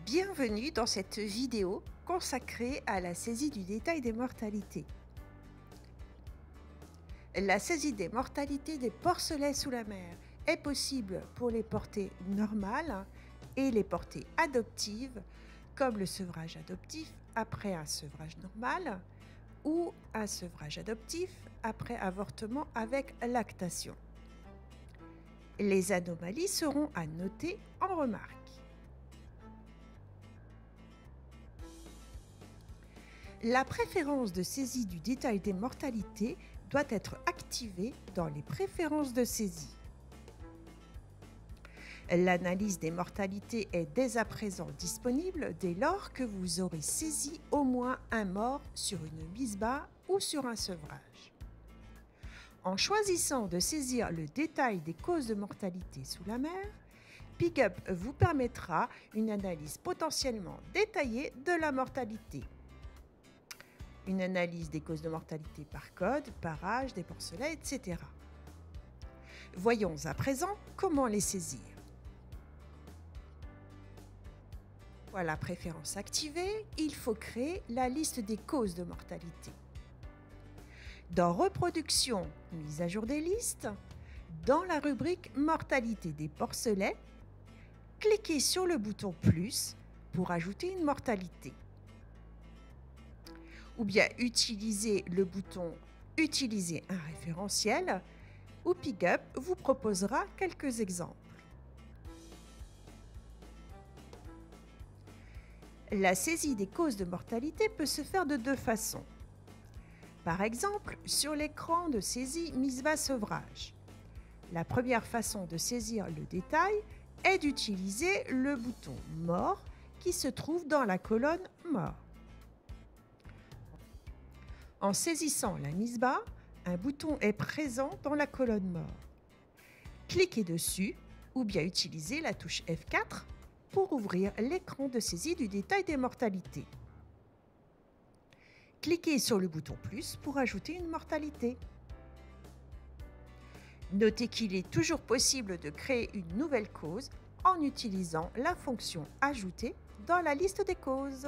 Bienvenue dans cette vidéo consacrée à la saisie du détail des mortalités. La saisie des mortalités des porcelets sous la mer est possible pour les portées normales et les portées adoptives, comme le sevrage adoptif après un sevrage normal ou un sevrage adoptif après avortement avec lactation. Les anomalies seront à noter en remarque. La préférence de saisie du détail des mortalités doit être activée dans les préférences de saisie. L'analyse des mortalités est dès à présent disponible dès lors que vous aurez saisi au moins un mort sur une mise-bas ou sur un sevrage. En choisissant de saisir le détail des causes de mortalité sous la mer, PigUp vous permettra une analyse potentiellement détaillée de la mortalité. Une analyse des causes de mortalité par code, par âge, des porcelets, etc. Voyons à présent comment les saisir. Voilà, préférence activée, il faut créer la liste des causes de mortalité. Dans Reproduction, mise à jour des listes, dans la rubrique Mortalité des porcelets, cliquez sur le bouton plus pour ajouter une mortalité. Ou bien utilisez le bouton Utiliser un référentiel où PigUp vous proposera quelques exemples. La saisie des causes de mortalité peut se faire de deux façons. Par exemple, sur l'écran de saisie mise-bas sevrage. La première façon de saisir le détail est d'utiliser le bouton Mort qui se trouve dans la colonne Mort. En saisissant la mise-bas, un bouton est présent dans la colonne Mort. Cliquez dessus ou bien utilisez la touche F4 pour ouvrir l'écran de saisie du détail des mortalités. Cliquez sur le bouton plus pour ajouter une mortalité. Notez qu'il est toujours possible de créer une nouvelle cause en utilisant la fonction Ajouter dans la liste des causes.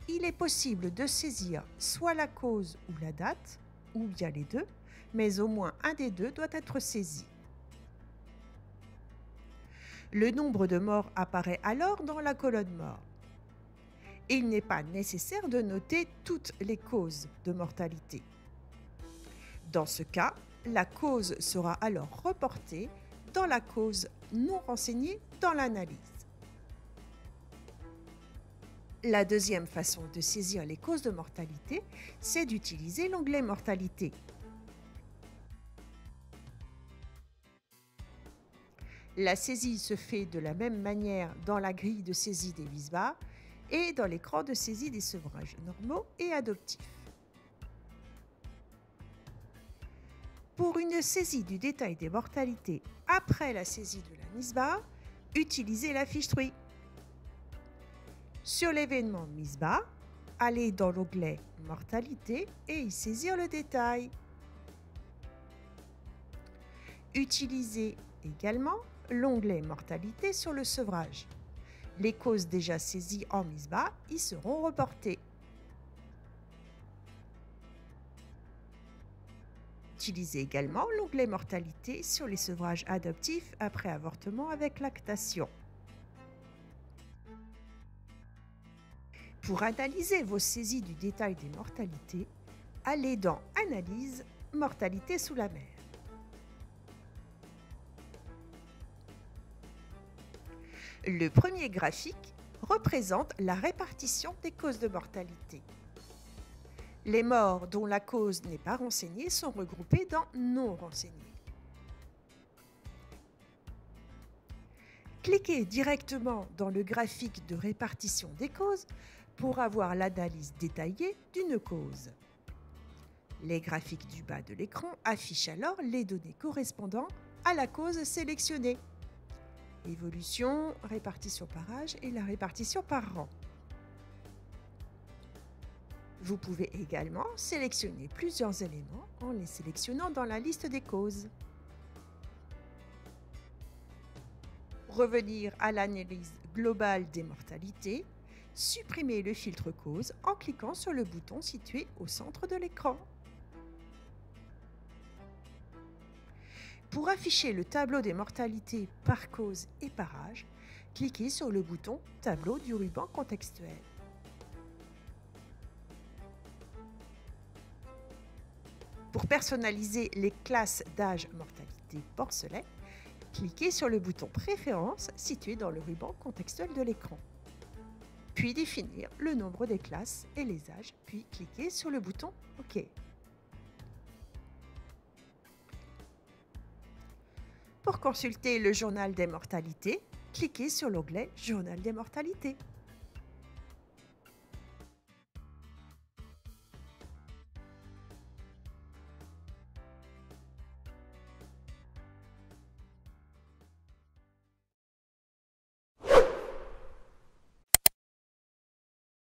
Il est possible de saisir soit la cause ou la date, ou bien les deux, mais au moins un des deux doit être saisi. Le nombre de morts apparaît alors dans la colonne Mort. Il n'est pas nécessaire de noter toutes les causes de mortalité. Dans ce cas, la cause sera alors reportée dans la cause non renseignée dans l'analyse. La deuxième façon de saisir les causes de mortalité, c'est d'utiliser l'onglet Mortalité. La saisie se fait de la même manière dans la grille de saisie des mise-bas et dans l'écran de saisie des sevrages normaux et adoptifs. Pour une saisie du détail des mortalités après la saisie de la mise-bas, utilisez la fiche TRUI. Sur l'événement mise-bas, allez dans l'onglet Mortalité et y saisir le détail. Utilisez également l'onglet Mortalité sur le sevrage. Les causes déjà saisies en mise-bas y seront reportées. Utilisez également l'onglet Mortalité sur les sevrages adoptifs après avortement avec lactation. Pour analyser vos saisies du détail des mortalités, allez dans Analyse, mortalité sous la mer. Le premier graphique représente la répartition des causes de mortalité. Les morts dont la cause n'est pas renseignée sont regroupés dans Non renseignés. Cliquez directement dans le graphique de répartition des causes pour avoir l'analyse détaillée d'une cause. Les graphiques du bas de l'écran affichent alors les données correspondant à la cause sélectionnée. Évolution, répartition par âge et la répartition par rang. Vous pouvez également sélectionner plusieurs éléments en les sélectionnant dans la liste des causes. revenir à l'analyse globale des mortalités, supprimez le filtre cause en cliquant sur le bouton situé au centre de l'écran. Pour afficher le tableau des mortalités par cause et par âge, cliquez sur le bouton « Tableau du ruban contextuel ». Pour personnaliser les classes d'âge mortalité porcelet, cliquez sur le bouton « Préférences » situé dans le ruban contextuel de l'écran. Puis définir le nombre des classes et les âges, puis cliquez sur le bouton « OK ». Pour consulter le journal des mortalités, cliquez sur l'onglet « Journal des mortalités ».